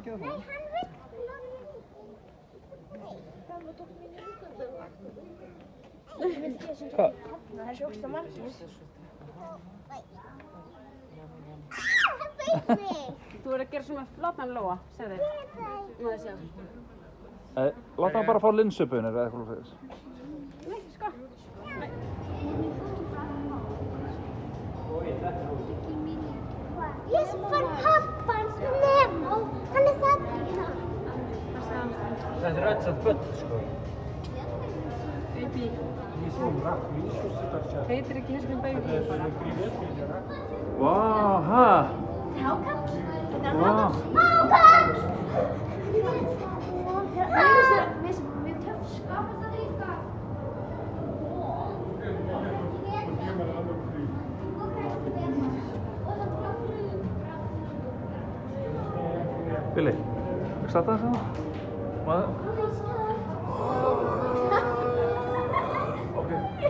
ekki það. Nei, hann vill Hvað? Það er svo ógst að margir. Þú verður að gera svona flatan lóa, segðu þér. Má það sjá. Láta hann bara fá linsubunir eða eitthvað fyrir þess. Nei, sko. Ég fann pappans Nemo. Hann er þarna. Þetta er öll satt börn, sko. Baby. Heitir ekki hér sem baby bara. Vá, hæ? Hákall. Vá. Hákall! Við töff skapast það líka. Billy, ekki starta þess að það?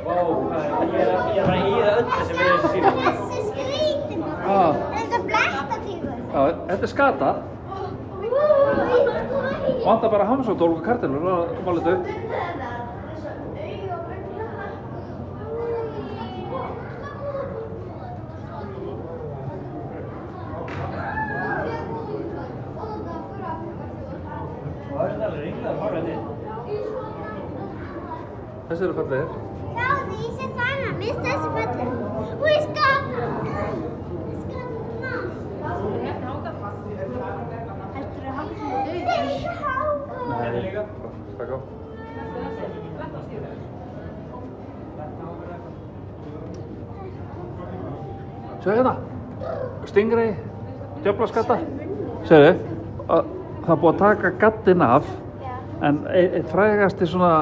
Ég er að íða öllu sem við erum síðan. Þessi skrýtin. Ah. Það er svo blettatígur. Já, þetta er skata. Vantar bara hamsóttólk og kartöflur og mála þetta upp. Það er alveg ringlega að horfa þetta. Þessi eru fallegir. Sjáðu, ég sé þannig. Minnst þessi fellur. Hún er skata. Nei, líka. Takk á. Sjáðu hérna. Stingray, djöflaskata. Sjáðu, það er búið að taka gaddinn af. En einn frægasti svona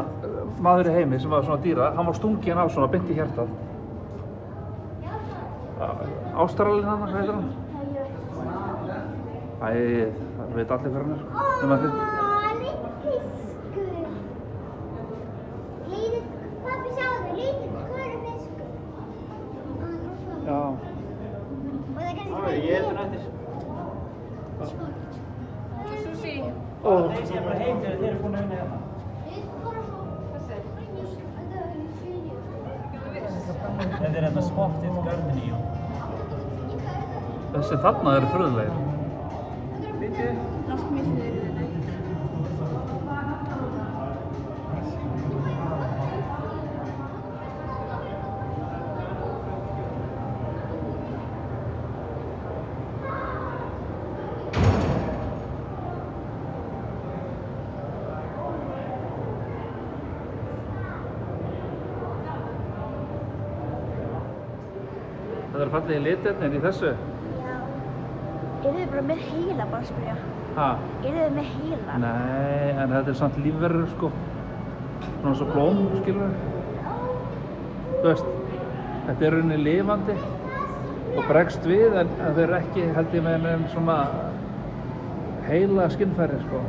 maður í heimi sem var svona dýra, hann var stunginn af svona beint í hjartað. Ástralinn hann, hvað heitir hann? Æ, það veit allir hver hann er, sko. Nema þið. Lítill fiskur. Pabbi, sjáðu, lítill fiskur. Já. Og það er kannski Ég er þetta nættir. Sushi. Þeir séu bara heim þegar þeir eru búin að vinna hérna. Þetta er hérna Spotted Garden í. Þessi þarna eru furðulegir. Allt mjög fyrir þetta. Það eru fallegi litirnir í þessu. Eru þið bara með heila, bara að spyrja? Ha? Eru þið með heila? Nei, en þetta er samt lífverur, sko. Svona svo blóm, skilur við. Þú veist, þetta er rauninni lifandi og bregst við, en þeir eru ekki, held ég með en svona heila skinnfæri, sko.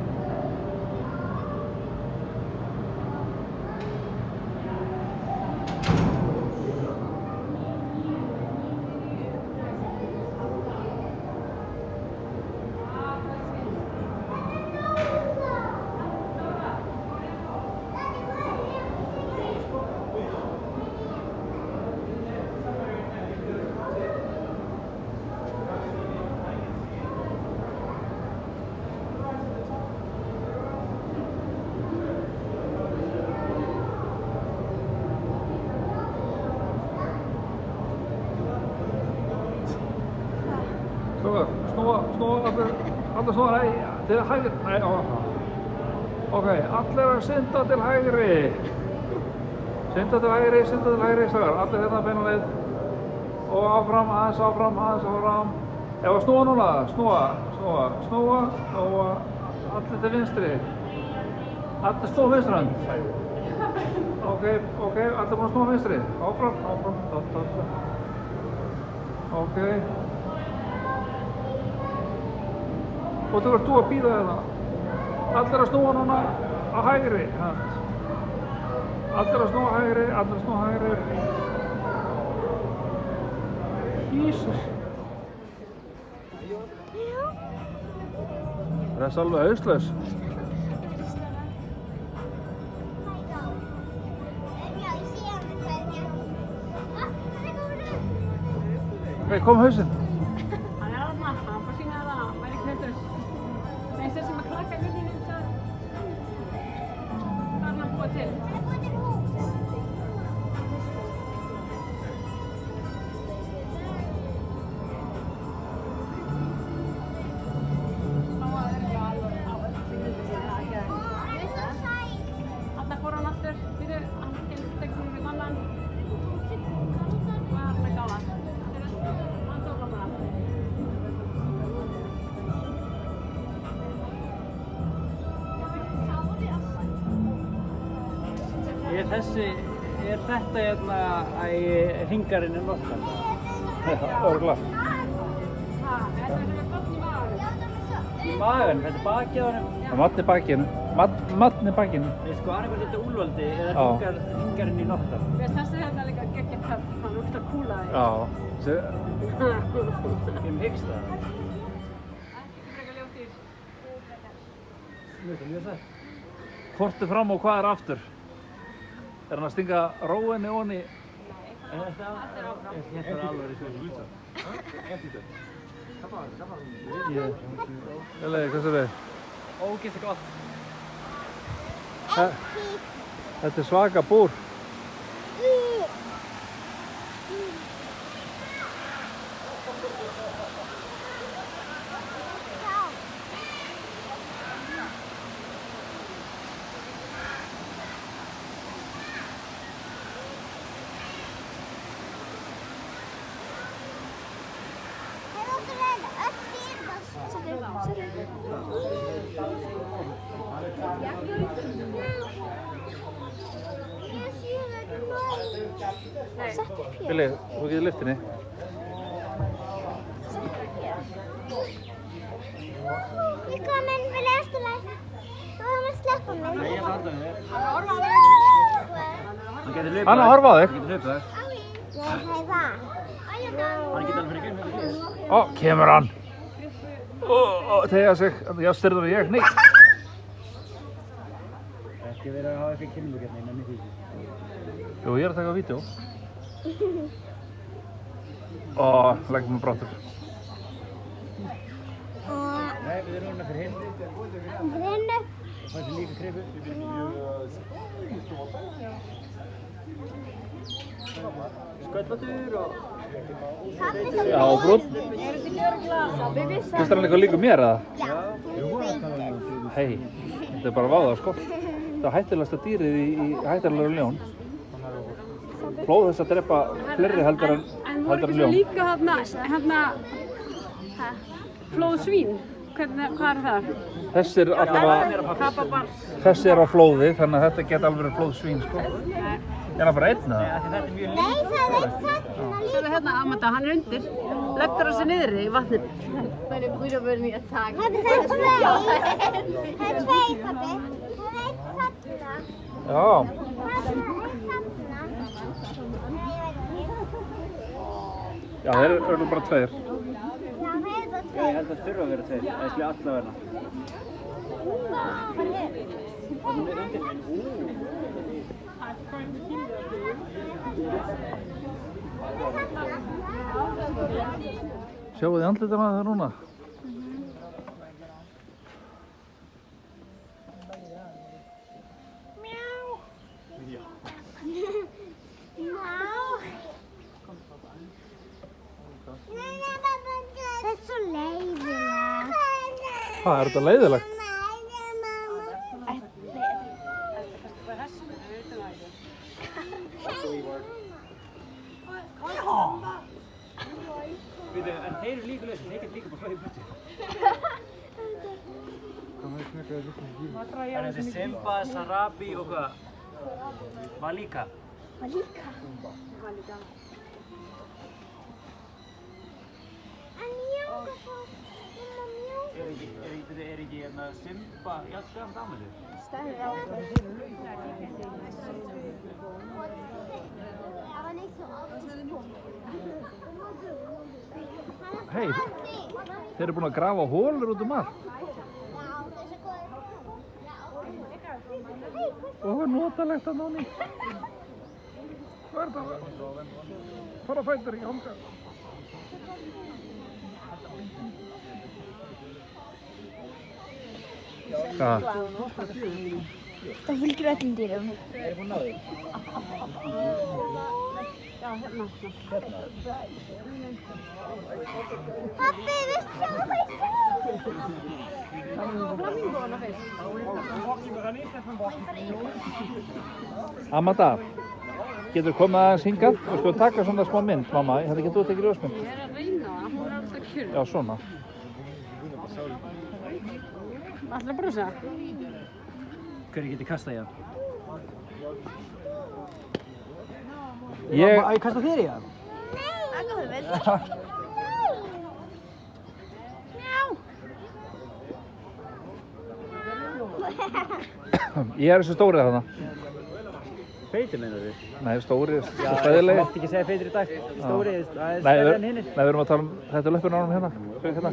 Allir snúa, nei, til hægri, nei, ok, allir að synda til hægri. Synda til hægri, strákar, allir hérna beina leið. Og áfram, aðeins áfram. Ef að snúa núna, snúa, allir til vinstri. Allir snúa vinstri hönd. Ok, allir búin að snúa vinstri. Áfram, ok. Og þú ert þú að bíða þetta. Allir að snúa núna á hægri hönd. Allir að snúa hægri. Jesus. Það er alveg hauslaus. Ok, kom hausinn. Hann er þarna, hann bara sína það, hann væri knöttur. Nei, þessi sem að klakka hurðinni um það. Hvað er hann að búa til? Þarna fór hann aftur, býtu, hann tekur hún við annan. Hvað er hann að gála? Hann tók hann bara. Er þetta hérna hringarinn nokkan? Örugglega. Ha, þetta er sem er gott í maður. Í magan, þetta er bakið á honum. Það matni bakinu. Matni bakinu. Sko, annarkvæmt þetta úlvaldi eða Já. hringarinn í nokkan. Þessi hérna líka geggja töff, hann er út að kúla þig. Já. Ég hyggst það. Ekki frekar ljótýr. Mjög það. Hvort er fram og hvað er aftur? Er hann að stinga róinni onni? Þetta er áfram. Þetta er alveg í þessu. Elegi, hvað sér þið? Ógeðslega gott. Þetta er svaka búr. Billy, þú getur lyft henni. Ég kom inn fyrir eftirlæg. Þú hefum að sleppa mig. Nei, ég ætla að halda með þér. Hann getur hlaupið Hann að horfa á þig. Hann getur hlaupið þær. Ég heifa. Hann getur alveg fyrir gegn með þér. Ó, kemur hann. Tegja sig. Já, styrður ég. Nei. Ekki verið að hafa eitthvað kynningu hérna innan í því. Jú, ég er að taka vídeo. Ó, leggjum við brottur. Nei, við erum hérna fyrir hinn. Fyrir hennu. Og það er líka kreipur. Sköldlatur og... Já, brúnn. Finnst hann eitthvað líka mér, eða? Já, þú veitir. Hei, þetta er bara váða, sko. Það er hættulegasta dýrið í hættulegur ljón. Flóð þess að drepa fleiri heldur en voru ekki svo ljón. líka hérna flóð svín? Hvað er það? Þessi er allavega, Kababar. þessi er á flóði, þannig að þetta geta alveg verið flóðsvín, sko. Ég er bara einn, eða? Þetta er mjög Nei, það er þarna líka. Sjáðu hérna, Amanda, hann er undir. Leggur hann sig niðri í vatninu. Pabbi, það er tveir. Það er tveir, pabbi. Það er einn þarna. Já. Já, þeir eru bara tveir. Ég held að þurfa að vera tveir. Það er alltaf verna. Sjáu þið andlitana það núna? Það er svo leiðilegt. Hvað, er þetta leiðilegt? En þeir eru líka lausir, þeir geta líka bara flóðið í burtu. Það er þessi Simba, Sarabi og hvað? Malika. Er ekki hérna Simba jafn gamalt afmæli? Hei, þeir eru búin að grafa hólur út um allt. Já. eitthvað notalegt að náni. Hvað það? Fara fætur, ekki hanga. Hvað? Það fylgir öllum dýrum. Já, hérna. Pappi, við sjáum Flamingóna fyrst. Amanda, getur komið aðeins hingað og sko taka svona smá mynd, mamma. Þetta getur þú tekið ljósmynd. Ég er að reyna það, hún er alltaf kjörn. Já, svona. Ætlar að brúsa? Hverju getið kastað í hann? Ég... Á ég kasta þér í hann? Það er góð hugmynd. Ég er þessi stórið þarna. Feitir meinar þið? Nei, stórið, Já, stæðilegi. þú mátt ekki segja feitir í dag. Stórið, það er Nei, stærri en hinnir. við erum að tala um þetta löppin ánum hérna. Hérna.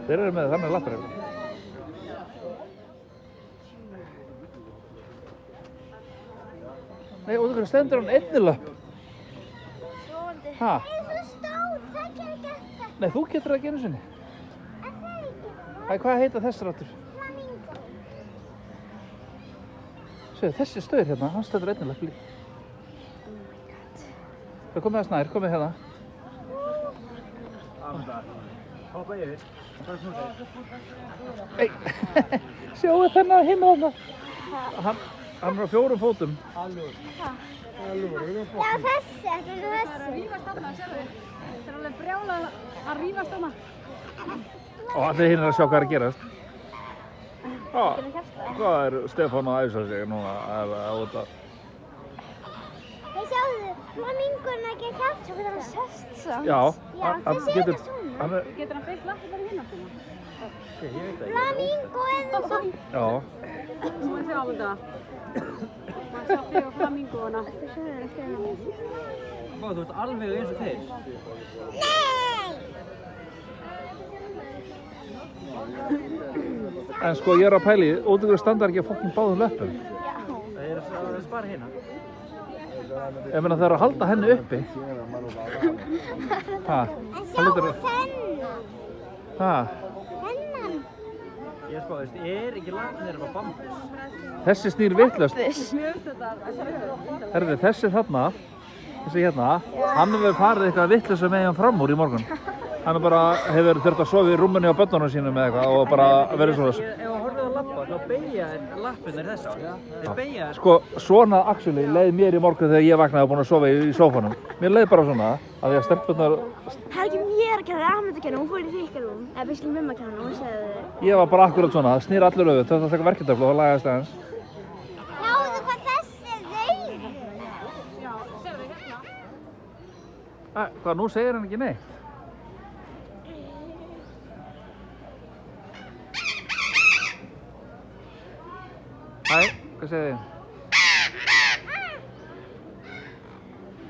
Þeir eru með þannig lappir hérna. Nei, og þú stendur hann einni löpp. Svoandi. Ha? Það er svo stór, það getur gert það. Nei, þú getur það ekki einu sinni. En það er ekki Æ, hvað heita þessir áttur? flamingo. Sveið, þessi staur hérna, hann stendur einni löpp líka. Það komið að snær, komið hérna. Hoppa yfir. Það er snúsið. Ei, sjáu þennan hinn þarna. Hann er á 4 fótum. Já, þessi, þetta er Það er að þessi. rífast þarna, sérðu? Það er alveg brjálað að rífast þarna. Og allir hinn er að sjá hvað er að gerast. Hvað er Stefán að æsa sig núna út af? Þið sjáðu, flamingona getur hjálpt. Svo getur hann sest samt. Já, Já, hann þessi er getur... þetta svona. Hann er... Getur hann beitt lappir bara hérna svona? Flamingo eða svona. Já, Þú maður sjá þetta. Maður sjá þig og flamingóna. Þú ert alveg eins og þeir. en sko ég er að pæli, út ykkur standar ekki að fokkin báðum löppum. Það er að spara hérna. Ég meina það er að halda henni uppi. Ha, En það sjáðu lítur að... þennan. Ha, Þennan. Ég spáðist, er ekki lagnir af bambus? þessi snýr vitlaust. Mjög þetta. Herði, þessi þarna, þessi hérna, hann hefur farið eitthvað vitlaust með hann fram úr í morgun. Hann er bara, hefur þurft að sofa í rúmunni á börnunum sínum eða eitthvað og bara verið svona... Ef þú horfið að lappa, þá beigja lappirnar þessu. Þeir beigja... Sko, svona actually leið mér í morgun þegar ég vaknaði og búinn að sofa í sófanum. Mér leið bara svona, að því að stelpurnar... Það er ekki mér að kenna, það er Ahmed að kenna, hún fór í þykkarúm. Eða byrskli mumma að kenna, hún segði Ég var bara akkurat svona, það snýr allur öfugt, þetta taka verkefnaflóð og lagaðist aðeins. Sjáðu hvað þessi er rauður. Já, sérðu hérna. Hvað, nú segir hann ekki neitt? Hæ, hvað segir þið?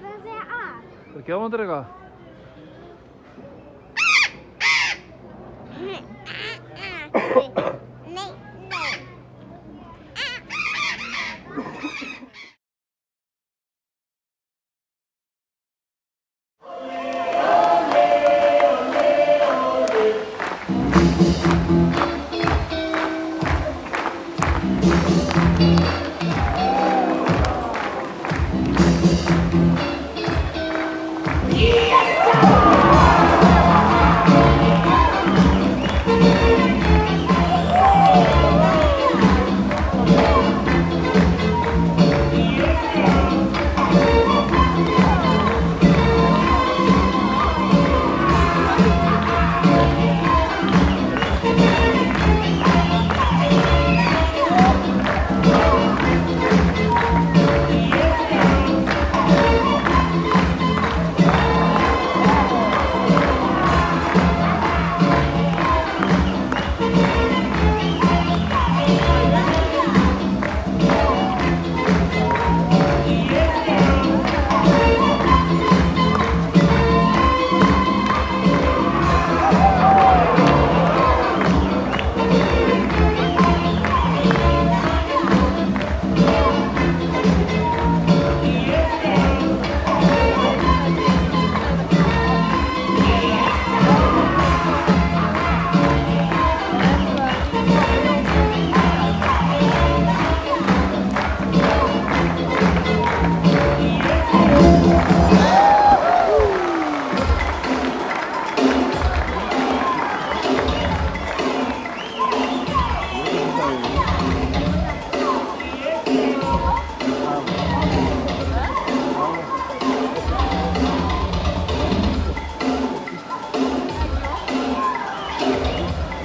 Hvað segir að? Er það gjámandur eitthvað? Nei, nei. Yeah!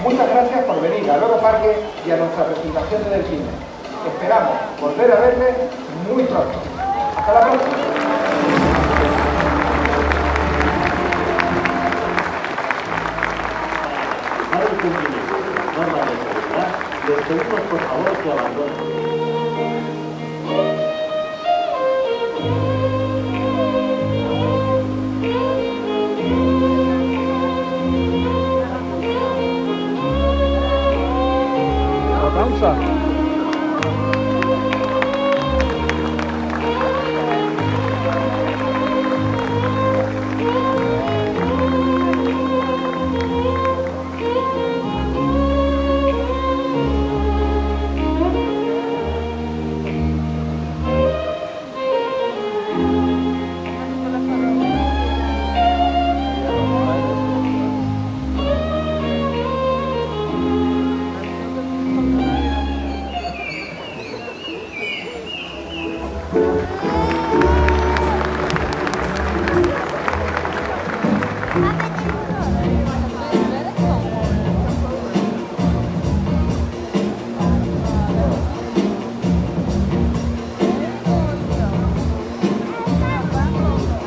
Muchas gracias por venir al Loro Parque y a nuestra presentación de delfines. Esperamos volver a verles muy pronto. Hasta la próxima. Para el cumplimiento de las normas de seguridad, les pedimos por favor que abandonen. Danza.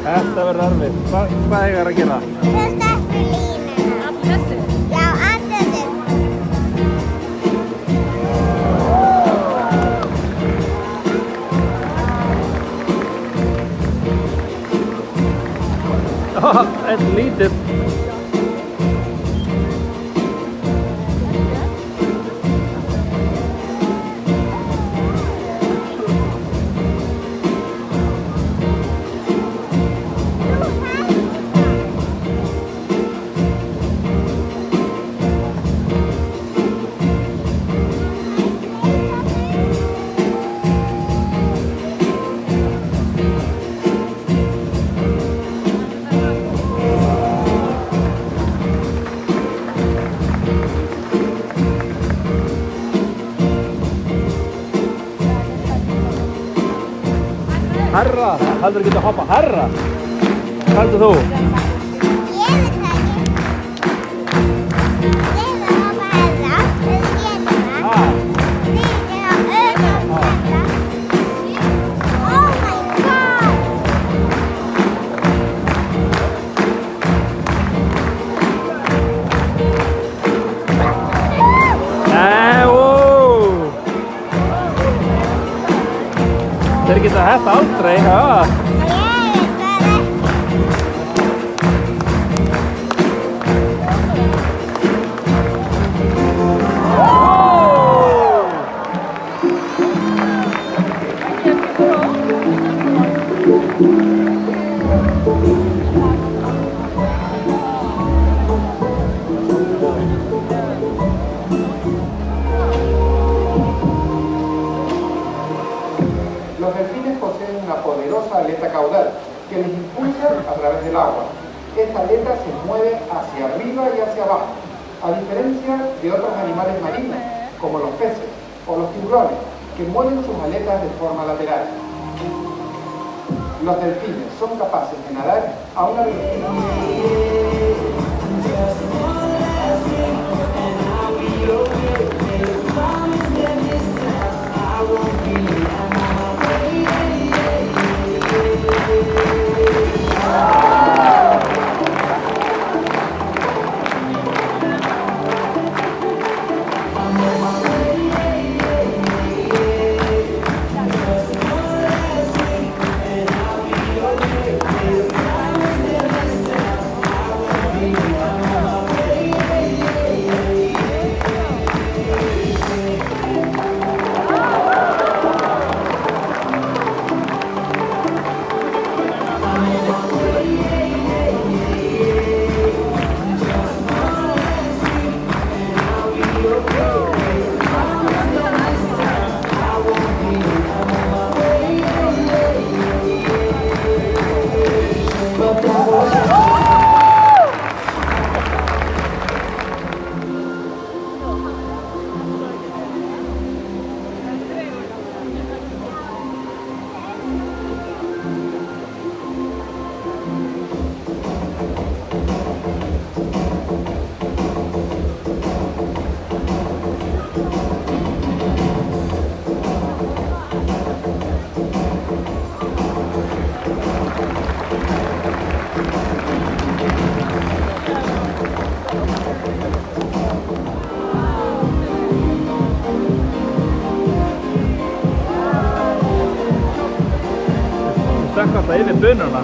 Þetta verður erfitt. Hvað eiga að gera? Þetta er línuna. Allir þessi? Já, allir þessi. Þetta er lítið. Herra, heldur þú getur að hoppa herra? Hvað heldur þú? Ég veit það ekki. Ég vil hoppa herra. Við getum það. Ah, Við getum herra. Oh my god! wow. Þeir geta þetta aldrei, ha? Ég veit það ekki. Los delfines poseen una poderosa aleta caudal que les impulsa a través del agua. Esta aleta se mueve hacia arriba y hacia abajo, a diferencia de otros animales marinos, como los peces o los tiburones, que mueven sus aletas de forma lateral. Los delfines son capaces de nadar a una velocidad. bununa.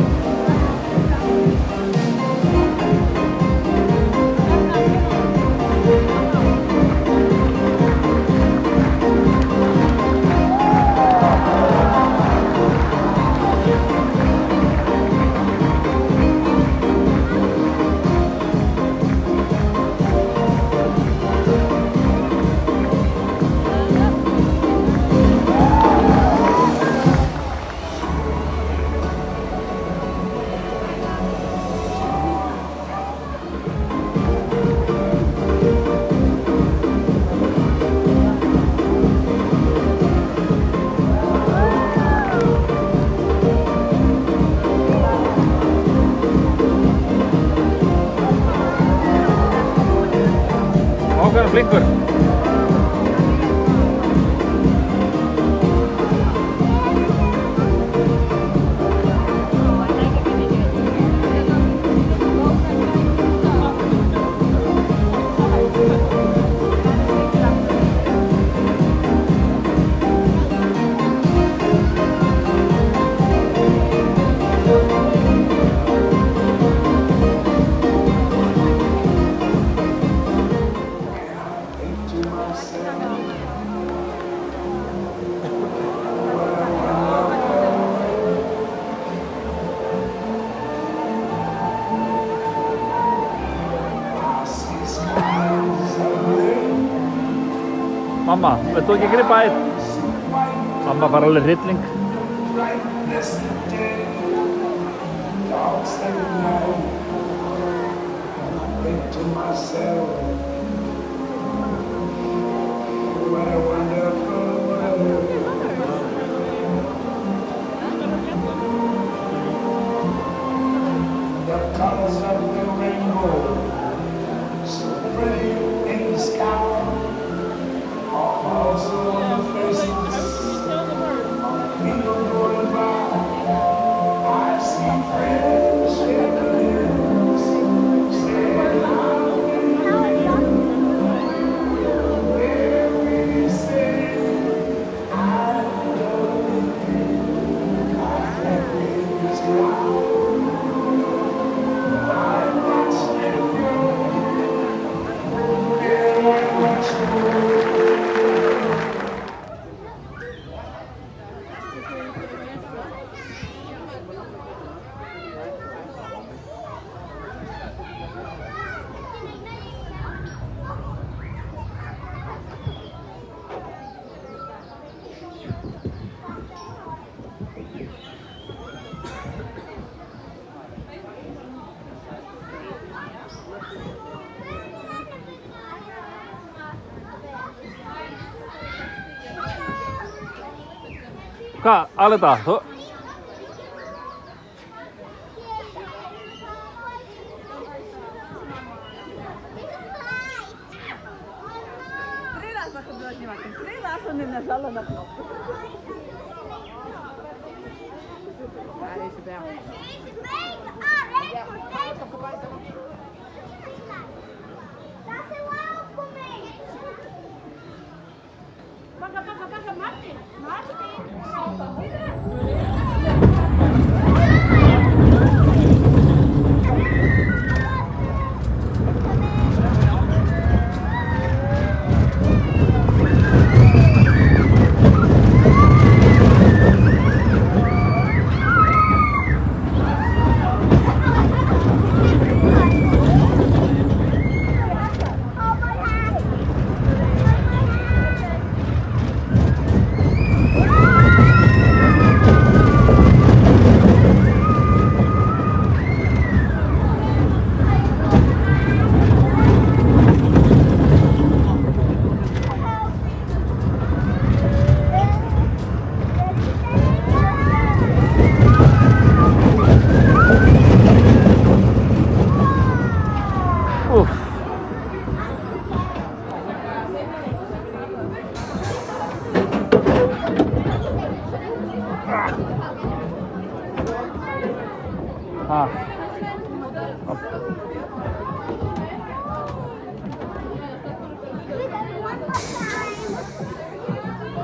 Ákveðan blinkur. Mamma, veit þú ekki gripa einn? Mamma fara alveg hrylling. Hvað, Aletta?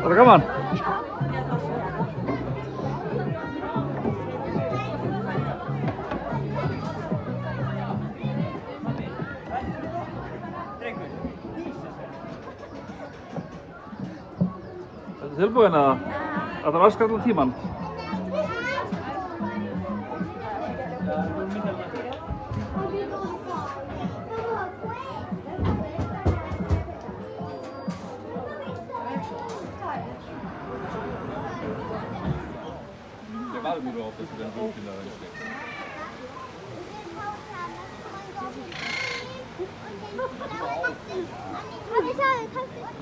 Var það gaman? tilbúin eða? Þetta var öskar allan tíman.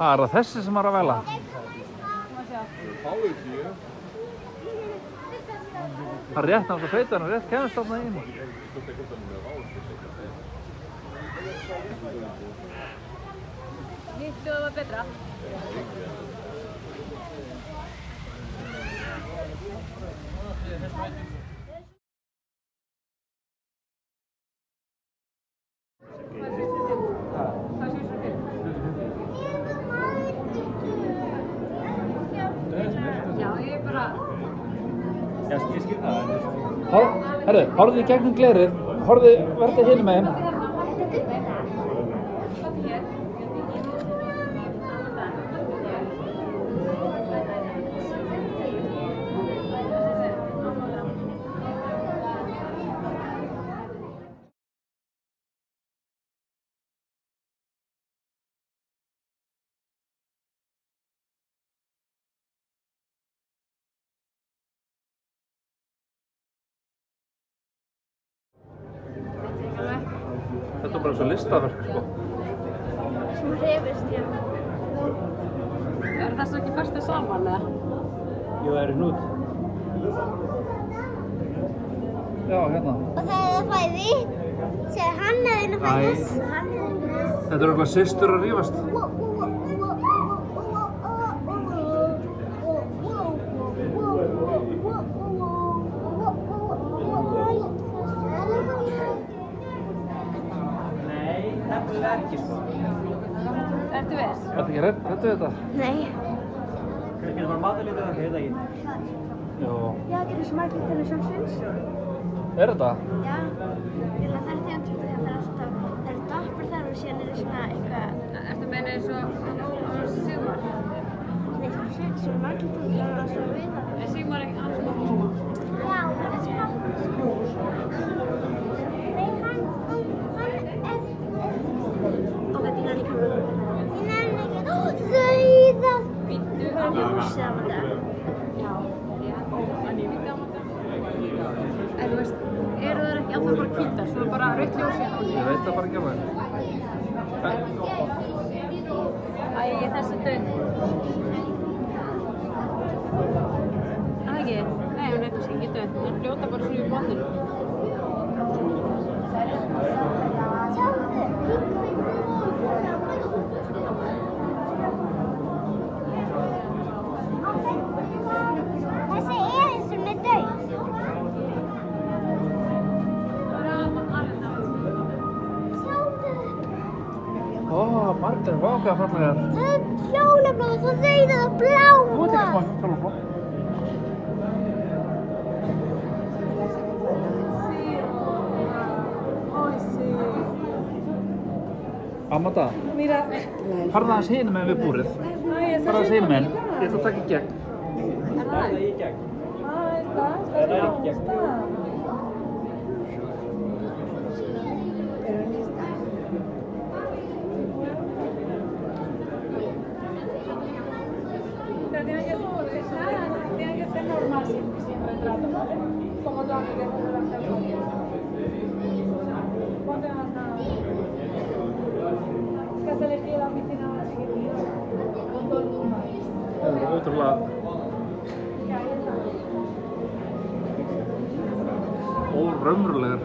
Það er það þessi sem er að vela. Það er rétt náttúrulega feitur, hann er rétt kemst þarna inn. Hitt hljóða betra. Já, ég er bara... Ég skil það. Herru, horfðu í gegnum glerið, horfðu, verði hinum meginn. Þetta er bara eins og listaverk, sko. Sem hreyfist, já. Er það svo ekki fastið saman, eða? Jú, það eru hnút. Já, hérna. Og það er að fæði vitt. Sér hann eða einu fæði þess. Hann eða einu þess. Þetta eru eitthvað systur að rífast. Nei, nefnilega ekki sko. Ertu viss? Ertu ekki hrædd við þetta? Nei. Það getur bara matalítið að heita ekki. Jó. Já, getur svo margir til þess að syns. Er þetta? Já. Ég held að það er tegundum þegar það er alltaf, það eru doppur þar og síðan er svona eitthvað. Ertu meina eins og Sigmar? Nei, svo margir til þess að alltaf við það. Er Sigmar ekki hans mamma? Já, hann er smá. Nei, hann er... Og þetta er líka mjög. Ég nefnir ekki. Rauðað. Býttu Það er mjög húsið á þetta. Já, en ég veit á þetta. En þú veist, eru það ekki alltaf bara hvítar, svo bara rautt ljós hérna á sig? Ég veit það bara ekki alveg. Æ, þessi döð. Það ekki? Nei, hún heitir sig ekki döð. Hún fljóta bara svona í botninu. Þessi er eins og með döð. Ó, Martin, vá, hvað fallegar. Það er fjólublá, svo rauðað og bláa. Þú veit ekki smá fjólblá. Amanda, farðu aðeins hinum með við búrið. Farðu aðeins hinum með henn. Ég ætla að taka í gegn. Er það í gegn. Það er ekki gegn. Tiene que ser normal siempre el trato, ¿vale? Como tú aquí que no me las tengo. Ponte más nada. Es que has elegido la piscina más chiquitita. Con todo el mundo ahí. Það er ótrúlega óraunverulegar.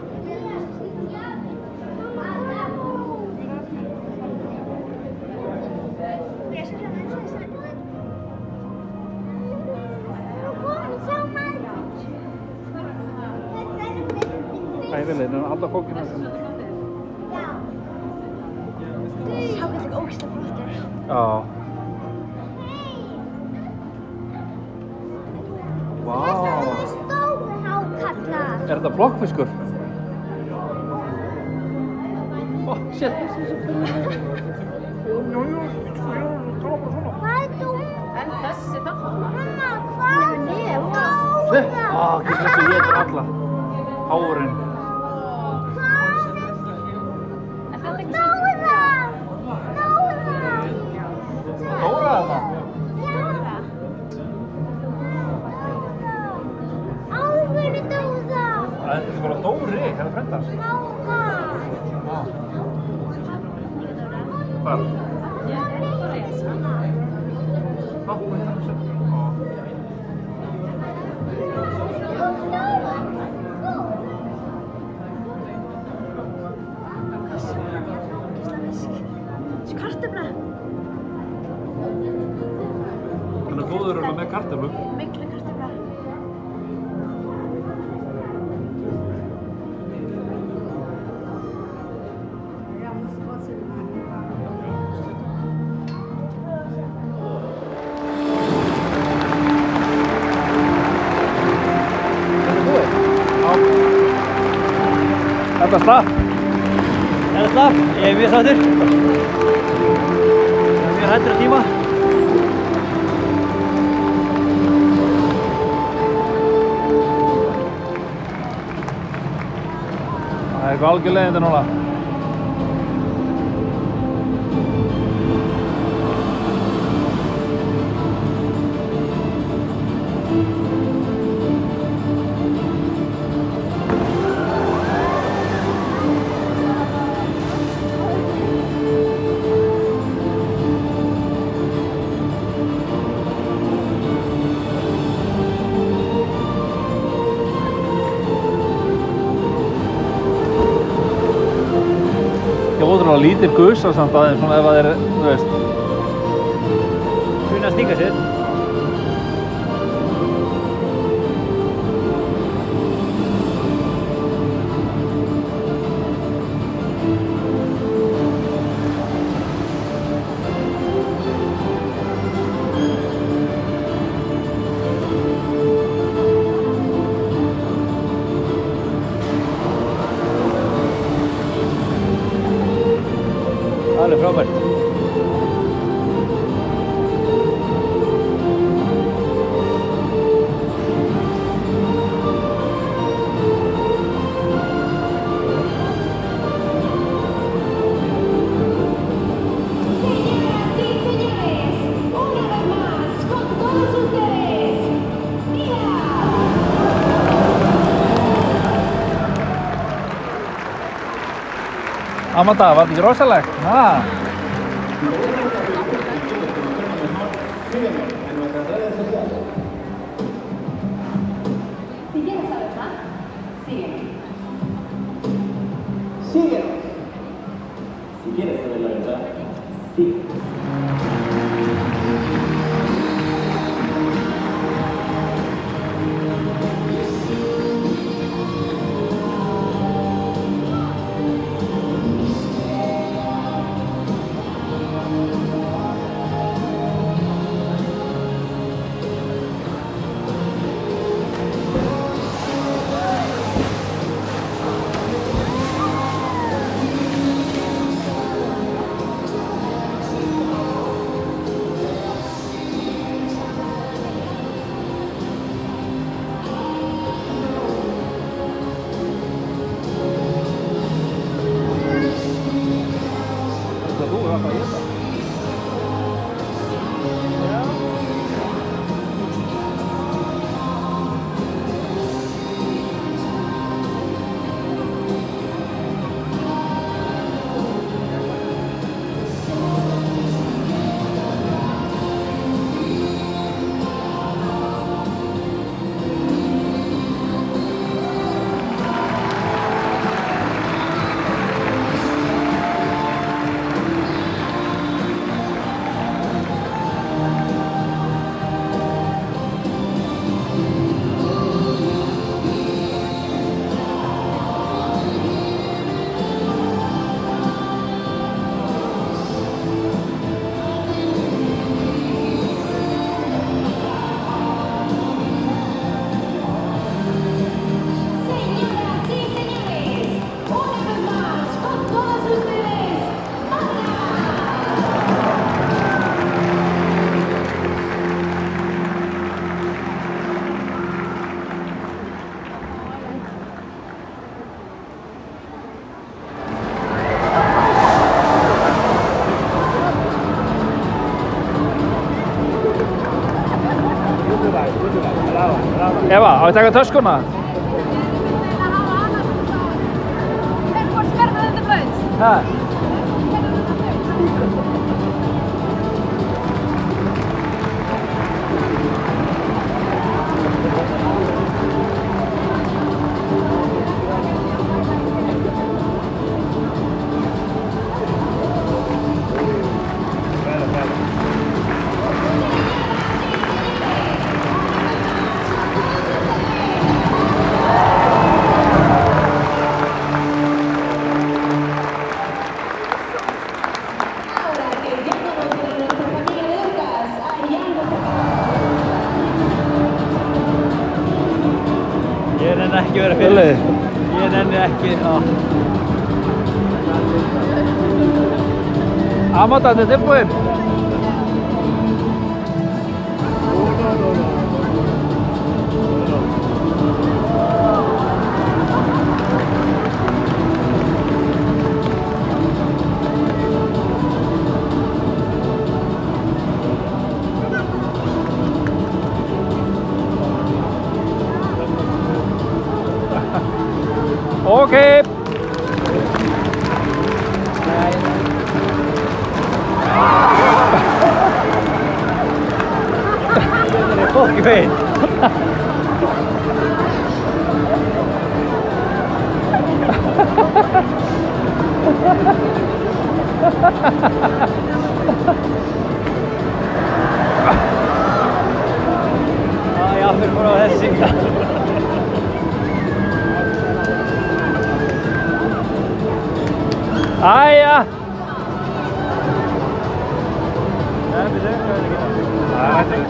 Ævilegin, en alla kókina sem... Sjá hvernig ógeðslega flottur. Já. Vá. Stóri hákallar. Er þetta blokkfiskur? Ó, shit. Jú, tala bara svona. Hvað er þú? En þessi þarna? Þessi étur alla. Hárin. En þetta er ekki Dóra! Dóra! Dóra þarna. Alvöru Dóra! Það er ekki bara Dóri, hérna frendans. Dóra! Hvar? Ég er bara rétt. Kartöfla. Hann er góður með kartöflum. Mikla kartöfla. Þetta slapp. Þetta slapp, ég er mjög sáttur. Mjög hættur á tíma. Það er eitthvað algjör leiðindi núna. Ótrúlega lítil gusa samt aðeins svona ef það er, þú veist. Kunna að stinga sér. Alveg frábært. Amanda, var þetta ekki rosalegt? Si quieres saber más, sígueme. Síguenos. Si quieres saber la verdad, síguenos. Eva, á ég að taka töskuna? Hvort sperða þetta braut? Hæ? Ég nenni ekki að vera fyrir. Ég nenni ekki. Amanda, þetta er tilbúinn. Okej. Það er fólk í veginn. Já, fyrir bara á þessi sigla. Æja. Nei, við segum hvað er ekki.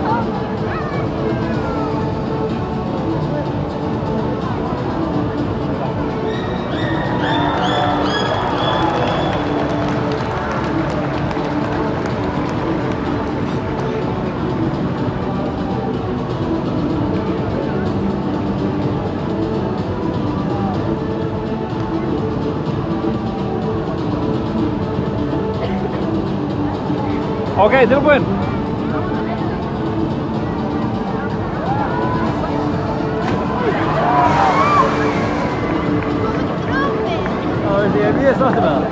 Okej, tilbúinn. Ég er mjög sáttur með það.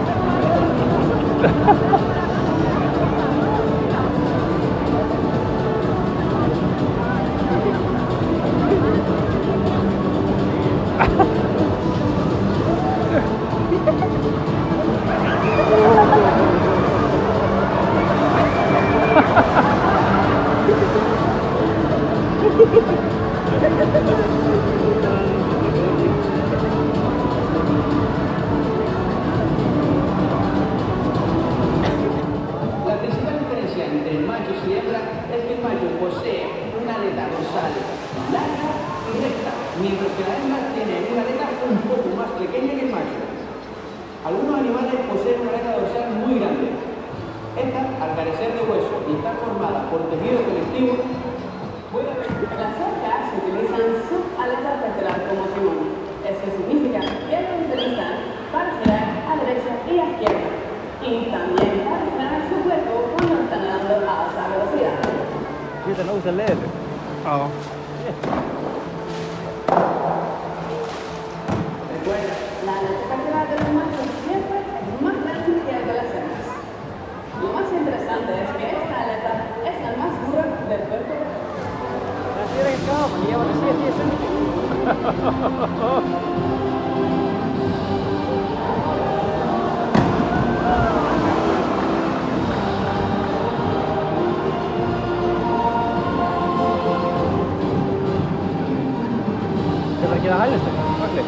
La principal diferencia entre machos y hembras es que el macho posee una aleta dorsal larga y recta, mientras que la hembra tiene una aleta un poco más pequeña que el macho. Algunos animales poseen una aleta dorsal muy grande. Esta, al carecer de hueso y estar formada por tejido conectivo, puede haber... Las orcas utilizan su aleta pectoral como timón. Eso significa que lo utilizan para girar a derecha y a izquierda. Y también para frenar su cuerpo cuando están nadando a alta velocidad. Þetta er náttúrulega leiðileg. Já. Recuerda, la aleta pectoral de los machos siempre es más grande que la de las hembras. Lo más interesante es que esta aleta es la más dura del cuerpo. Þetta er ekkert gaman, ég var að sé því að Þetta er að gera hælisleika, Magli.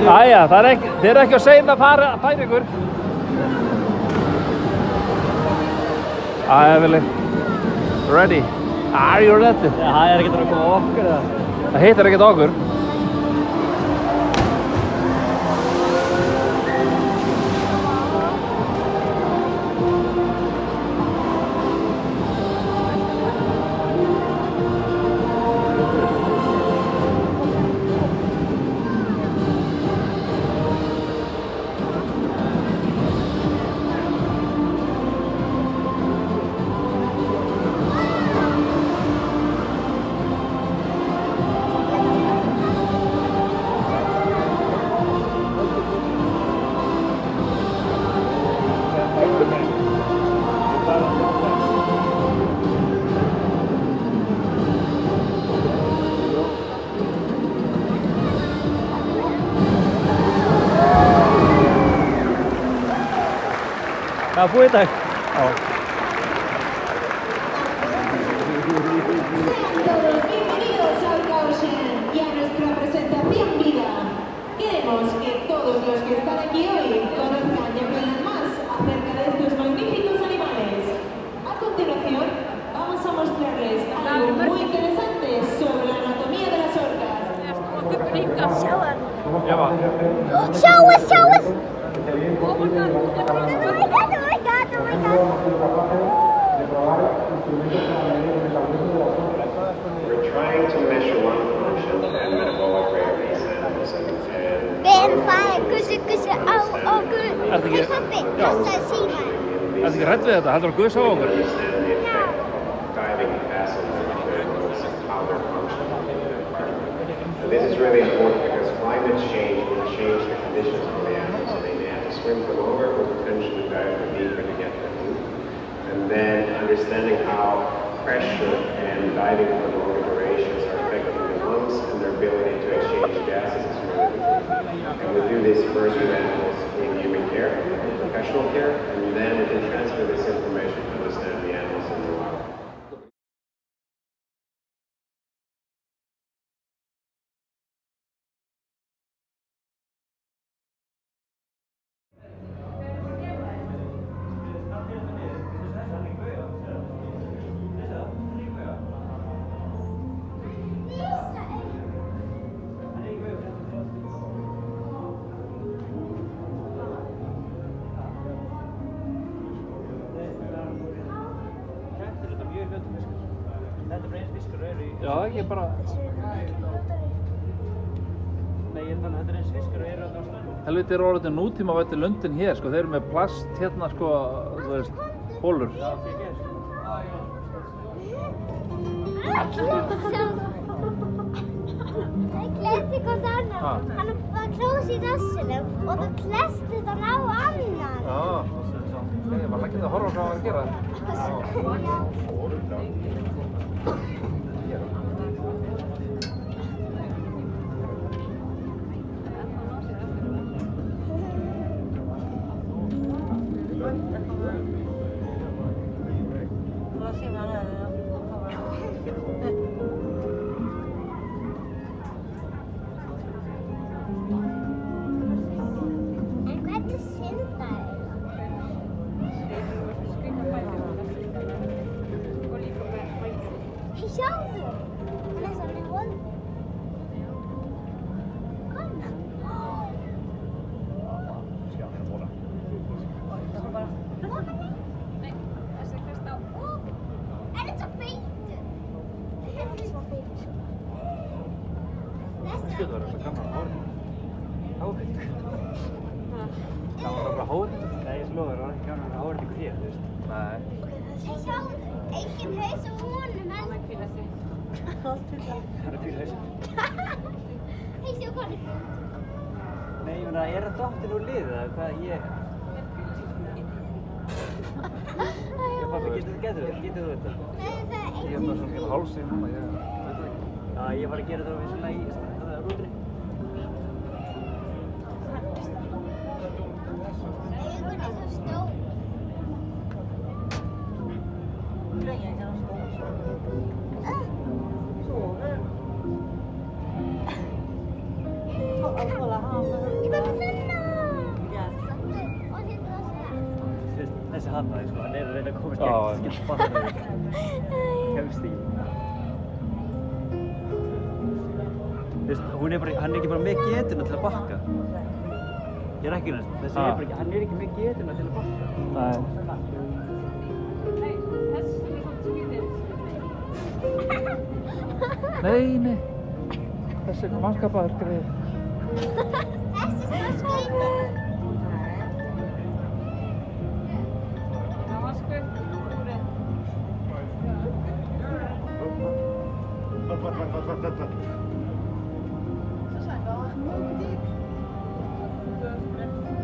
Æja, þið eru ekki að segja að færa ykkur. Æja, Vili. Ready? Are you ready? Það er ekkert að koma á okkur eða? Það hittar ekkert á okkur. Já, búið í dag. Já. Todos bienvenidos al Gaussian y a nuestra presentación Vida. Queremos que todos los que están aquí hoy conozcan y aprendan más acerca de estos magníficos animales. A continuación, vamos a mostrarles algo muy interesante sobre la anatomía de las orcas. Já, va. Show us, show us. We're trying to measure lung function and metabolic rate of these animals and Ben fær gussi á okkur. Ertu ekki- Pabbi, Já. passaði símann. Ertu ekki hrædd við þetta? Heldur að guðs á okkur? understand the effect of diving capacity on animals and how they're functioning in the environment. And this is really important because climate change will change the conditions for the animals. So they may have to swim for longer or potentially dive for deeper to get their food. And then understanding how pressure and diving for longer durations are affecting the lungs and their ability to exchange gases is really important. And we do this first with animals in human care, professional care, and then we can transfer this information to understand the animals in the wild. Þetta er þetta mjög hlutum fiskur. Þetta er bara eins fiskur og eru í... Já, ekki bara... Nei, ég er þannig að þetta er eins fiskur og eru á stöðum. Helviti er orðið nútíma vætti lundin hér, sko. Þeir eru með plast hérna, sko, þú veist, hólur. Já, fyrir ekki. Það klesti hvort annan. Ha. Hann var klós í rassinum og það klestist hann á annan. Já, ég var ekki að horfa á hvað hann var að gera. En hvernig synda þeir? Hei, sjáðu! Hann er svo með hólf. Kom! Er þetta svo feitur? Er þetta svo feitur? Skjöld var þess að gaman að hórið. Hórið. Gaman að bara hórið. Nei, ég slóður, það er ekki gaman að ára ykkur hér, þú veist. Nei. Hei, sjáðu! Engin haus á honum, Það en... er kvíla sig. Það er fyrir hausinn. Hei, sjá hvað. Nei, ég meina, er það dottinn úr liðið eða hvað ég... Ég bara, getur þú þetta? Nei, það er Ég er bara svona heila hálsinn núna, ég veit það ekki. Já, ég var að gera þetta svona í rútunni. augun er svo stór. Ég var með þennan! Og þetta var svo. Þessi hannaði, sko, hann er að reyna að komast Já, gegn, skilst Bandarík. Kemst ekki. Þú veist, hún er bara, hann er ekki bara með getuna til að bakka. Ég er ekki næst, þessi er bara ekki, hann er ekki með getuna til að bakka. Nei. Nei, þessi er svona skýðir. Nei. Þessi er mannskapaður greið. Þessi er svo skýtur. Það var sko úrið.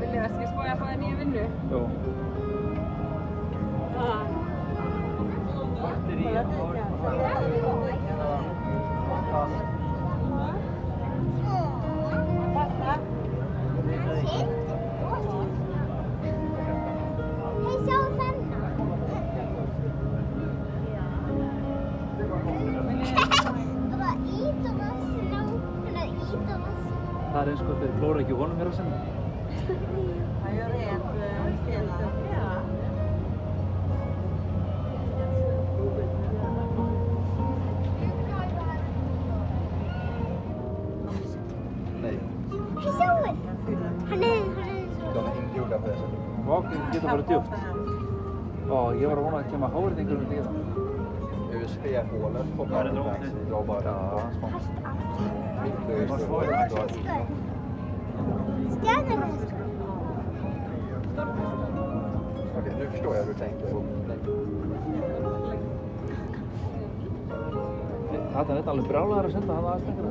Vilja, skal jeg spåja på en ny vinnu? Jú. Hei, eins gott þeir klóra ekki honum mér að sinna. Han gör rent stenarna. Nej. Hej, Samuel! Han är så... De är inte gjorda på det sättet. Vakning getur verið djúpt. Ég var að vona að kemur hárið einhverjum til það. USB-hålet kopplar den med sig. Jag bara... Ja, smart. Okej, nu förstår jag hur du tänker. Þetta er alveg brjálæður að senda hann aðeins lengra.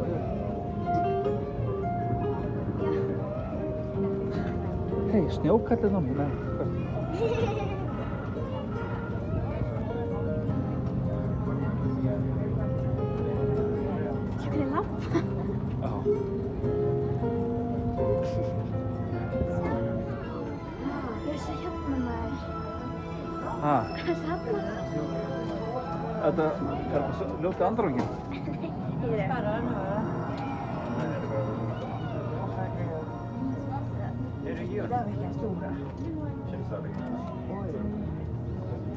Hei, snjókallið á mér. Ég vil lappa. Já. Ég er svo hérna maður. Ha? Hvað er þarna? Þetta er ljótið andrangin. Ég er bara Det där vilka stora.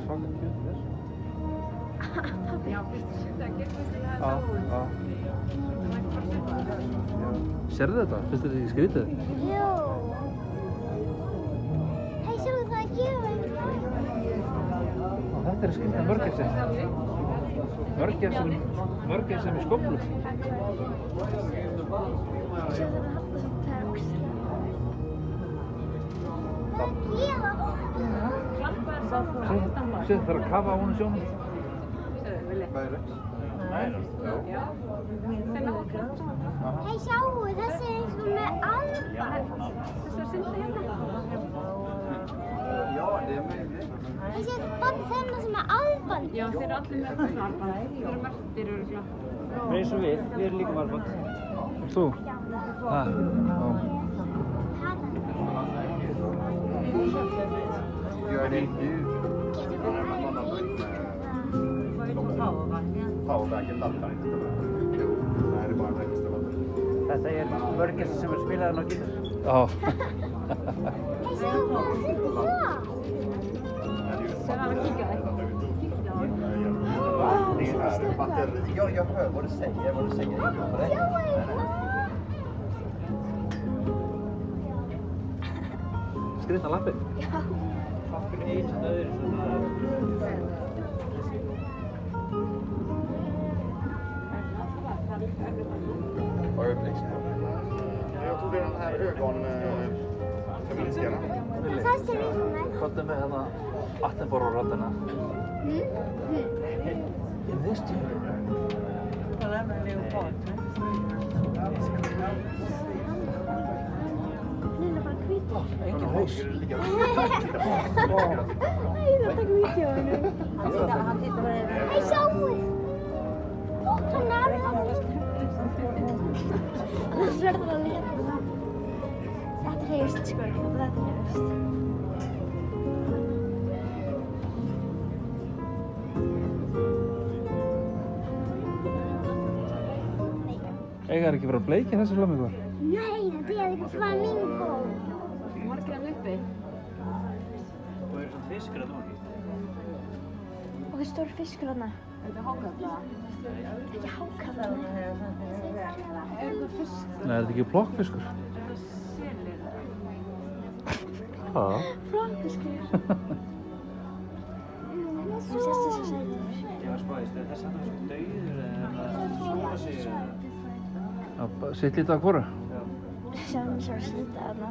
Svaka kjöt þess. Pappi. Já. Sérðu þetta? Finnst þetta ekki skrítið? Jú. Hej, Samuel, það er gjöfum. Þetta er skrítið mörgæsir. Mörgæsir með skóflu. Svo þarf að halda svona það er ókslega. Sér það að kafa á hún í sjónum. Hej, Samuel, þessi er eins og með alban. Þessi er syndið hérna. Ja, det är möjligt. Hej, sér pappi þennan sem er alban. Já, þeir eru allir með þarna alband. Þeir eru merktir örugglega. Það er eins og við erum líka með alband. Þú? Ha? Gör det inte ut. Powerbanken laddar inte. Jo, nej, det är bara en extra batteri. Þetta er mörgæsir sem er spilaðan á gítar. Já. Hej, Samuel, sitt så. Sen alla kikar dig. Det är här batteri. Jag hör vad du säger inte på det. Skrýtna lappir. Pappin eins og öðru svona. Vad är det blixt på? Jag tog den här ögonförminskaren. Það sem ég kom með. Hvað er með hérna Attenborough-röddina? Ég veist ég. Kolla med leopard. Lilla bara hvít. Engin haus. Nei, það takkar vídeo á hennu. Han tittar på det. Hej, Samuel. Hann er alveg. Það sverður að leta. Þetta er heist sko, þetta er heist. Eiga er ekki verið að bleikja þessi flamingur? Nei, þetta er ekki flamingo. Margir hann uppi. Og eru svona fiskar að dóni. Og hvað stór fiskur þarna? Þetta er hákarla. Ekki hákarl. Er það fisk? Nei, er þetta ekki plokkfiskur? Er það selir? Hvað? Plokkfiskur. Hún sést þessu sætur. Ég var spáðist, er þess að það er svona dauður eða sofa sig eða? Sitt lítið af hvoru? Sjáum við svo að slita þarna.